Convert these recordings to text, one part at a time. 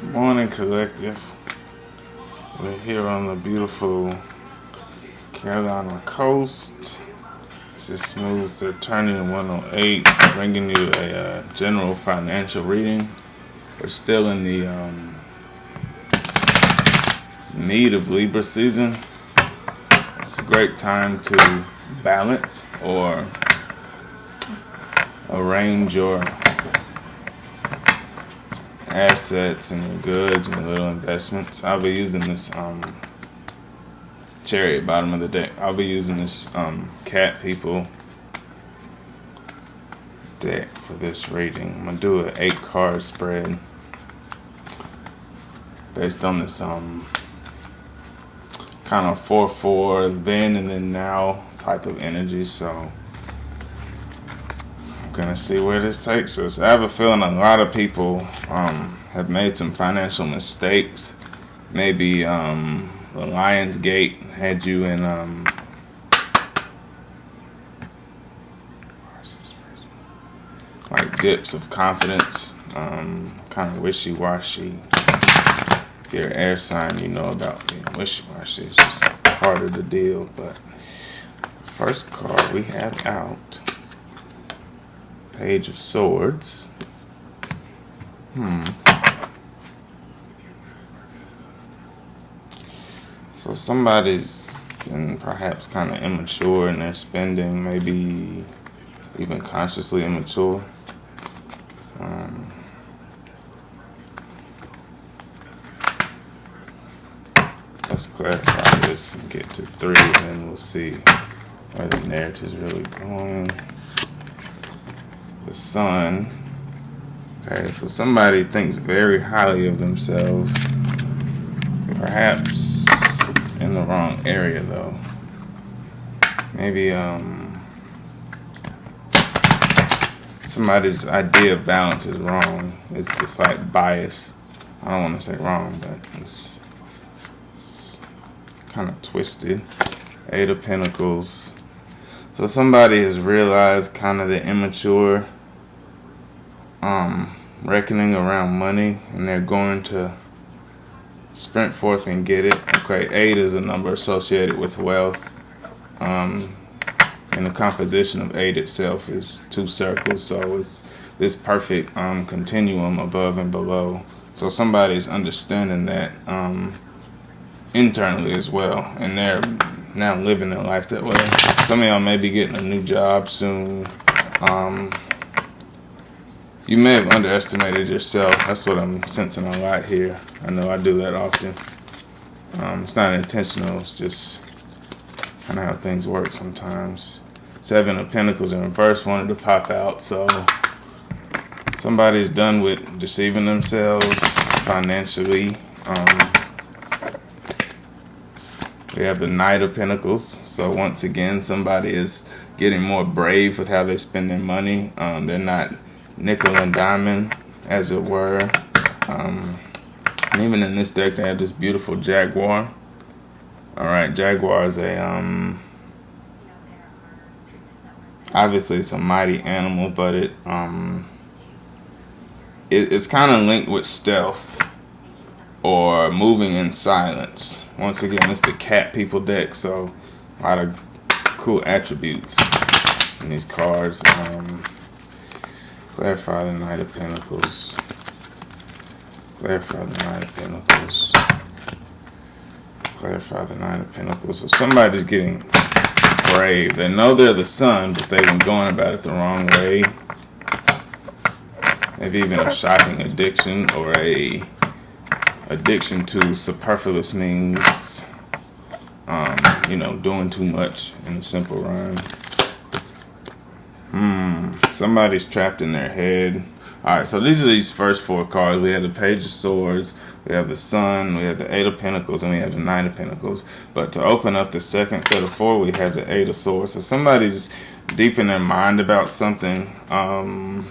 Morning Collective. We're here on the beautiful Carolina coast. It's just smooth. They're turning 108, bringing you a general financial reading. We're still in the need of Libra season. It's a great time to balance or arrange your assets and your goods and little investments. I'll be using this Chariot bottom of the deck. I'll be using this Cat People deck for this reading. I'm gonna do an 8-card spread based on this kind of 4/4 then and then now type of energy. So I'm gonna see where this takes us. I have a feeling a lot of people have made some financial mistakes. Maybe the Lionsgate had you in like dips of confidence, kind of wishy-washy. If you're an air sign, you know about being wishy-washy. It's just harder to deal. But first card we have out, Page of Swords. So somebody's been perhaps kind of immature in their spending, maybe even consciously immature. Let's clarify this and get to 3, and then we'll see where the narrative's really going. The Sun. Okay, so somebody thinks very highly of themselves, perhaps in the wrong area though. Maybe somebody's idea of balance is wrong. It's like bias. I don't want to say wrong, but it's kind of twisted. 8 of Pentacles. So somebody has realized kind of the immature reckoning around money, and they're going to sprint forth and get it. Okay, 8 is a number associated with wealth. And the composition of 8 itself is 2 circles, so it's this perfect continuum above and below. So somebody's understanding that internally as well, and they're now living their life that way. Some of y'all may be getting a new job soon. You may have underestimated yourself. That's what I'm sensing a lot here. I know I do that often. It's not intentional. It's just kind of how things work sometimes. 7 of Pentacles in reverse wanted to pop out. So somebody's done with deceiving themselves financially. We have the Knight of Pentacles. So once again, somebody is getting more brave with how they spend their money. They're not nickel and diamond, as it were. And even in this deck, they have this beautiful Jaguar. Alright, Jaguar is a obviously it's a mighty animal, but it's kind of linked with stealth or moving in silence. Once again, it's the Cat People deck, so a lot of cool attributes in these cards. Clarify the Knight of Pentacles. Clarify the Knight of Pentacles. Clarify the Knight of Pentacles. So somebody's getting brave. They know they're the Sun, but they've been going about it the wrong way. Maybe even a shopping addiction or a addiction to superfluous means. Doing too much in a simple rhyme. Somebody's trapped in their head. Alright, so these are these first 4 cards. We have the Page of Swords, we have the Sun, we have the 8 of Pentacles, and we have the 9 of Pentacles. But to open up the second set of 4, we have the 8 of Swords. So somebody's deep in their mind about something. I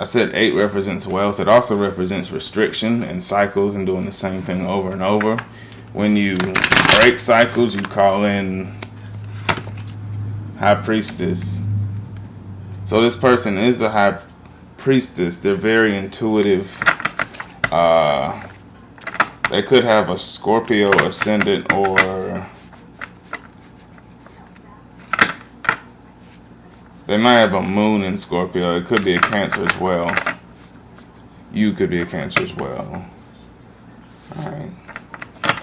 said 8 represents wealth. It also represents restriction and cycles and doing the same thing over and over. When you break cycles, you call in High Priestess. So this person is a High Priestess. They're very intuitive Uh, they could have a Scorpio ascendant, or they might have a moon in Scorpio. It could be a Cancer as well. You could be a Cancer as well. Alright.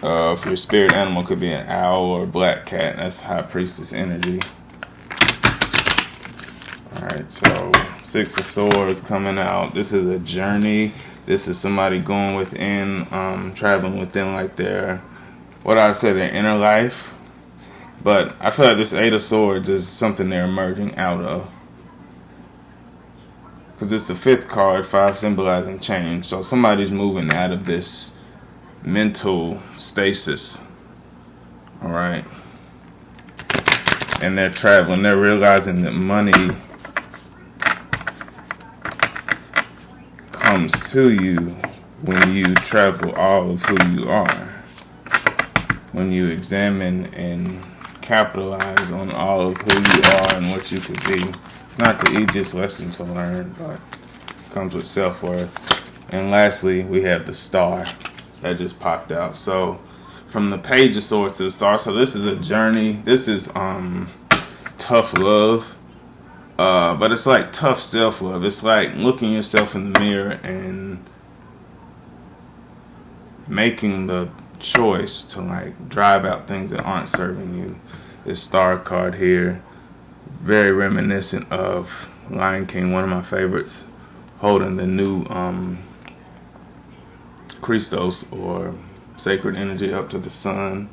If your spirit animal could be an owl or a black cat, that's High Priestess energy. Alright, so Six of Swords coming out. This is a journey. This is somebody going within, traveling within like their, what I say, their inner life. But I feel like this Eight of Swords is something they're emerging out of. Because it's the 5th card, 5 symbolizing change. So somebody's moving out of this mental stasis. Alright. And they're traveling. They're realizing that money comes to you when you travel all of who you are. When you examine and capitalize on all of who you are and what you could be. It's not the easiest lesson to learn, but it comes with self-worth. And lastly, we have the Star that just popped out. So from the Page of Swords to the Star, so this is a journey. This is tough love. But it's like tough self-love. It's like looking yourself in the mirror and making the choice to like drive out things that aren't serving you. This Star card here, very reminiscent of Lion King, one of my favorites, holding the new Christos, or sacred energy, up to the sun.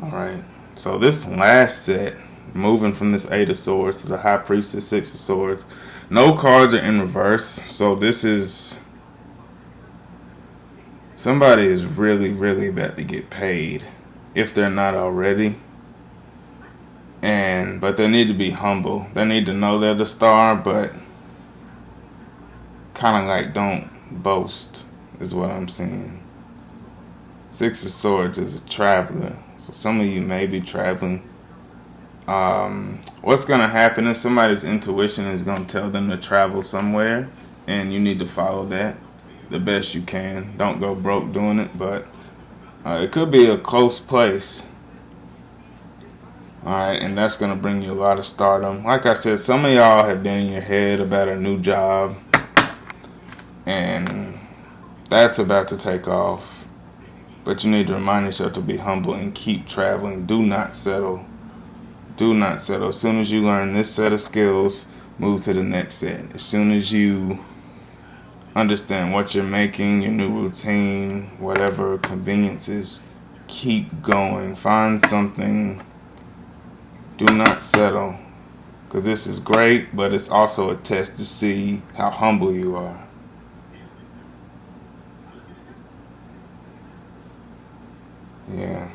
Alright, so this last set, moving from this Eight of Swords to the High Priestess, Six of Swords. No cards are in reverse, so this is, somebody is really, really about to get paid, if they're not already. But they need to be humble. They need to know they're the Star, but kind of like don't boast, is what I'm seeing. Six of Swords is a traveler, so some of you may be traveling. What's going to happen is somebody's intuition is going to tell them to travel somewhere, and you need to follow that the best you can. Don't go broke doing it, but it could be a close place. Alright, and that's going to bring you a lot of stardom. Like I said, some of y'all have been in your head about a new job, and that's about to take off. But you need to remind yourself to be humble and keep traveling. Do not settle. Do not settle. As soon as you learn this set of skills, move to the next set. As soon as you understand what you're making, your new routine, whatever conveniences, keep going. Find something. Do not settle. Because this is great, but it's also a test to see how humble you are. Yeah.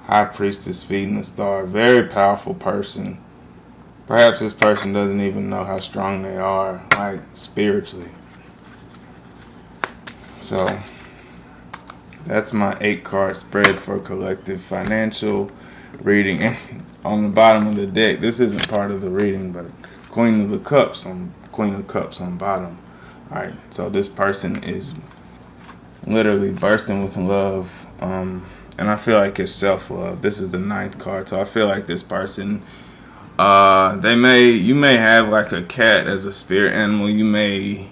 High Priestess feeding the Star. Very powerful person. Perhaps this person doesn't even know how strong they are, like spiritually. So that's my 8-card spread for collective financial reading. And on the bottom of the deck, this isn't part of the reading, but Queen of Cups on bottom. Alright, so this person is literally bursting with love. And I feel like it's self-love. This is the 9th card, so I feel like this person, you may have like a cat as a spirit animal. You may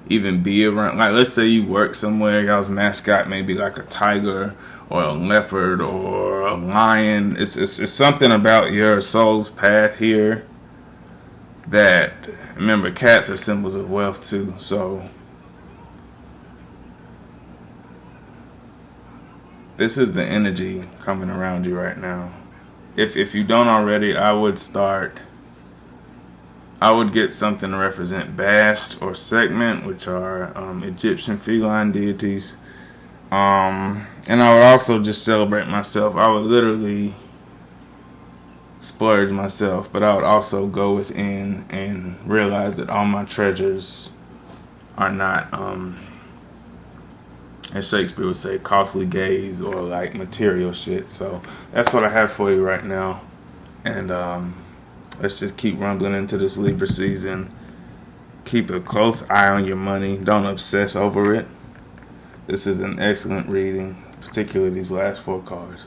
even be around, like let's say you work somewhere, y'all's mascot may be like a tiger or a leopard or a lion. It's something about your soul's path here that, remember, cats are symbols of wealth too, so this is the energy coming around you right now. If you don't already, I would get something to represent Bast or Sekhmet, which are Egyptian feline deities. And I would also just celebrate myself. I would literally splurge myself, but I would also go within and realize that all my treasures are not, as Shakespeare would say, costly gaze or like material shit. So that's what I have for you right now. And let's just keep rumbling into this Libra season. Keep a close eye on your money. Don't obsess over it. This is an excellent reading, particularly these last four cards.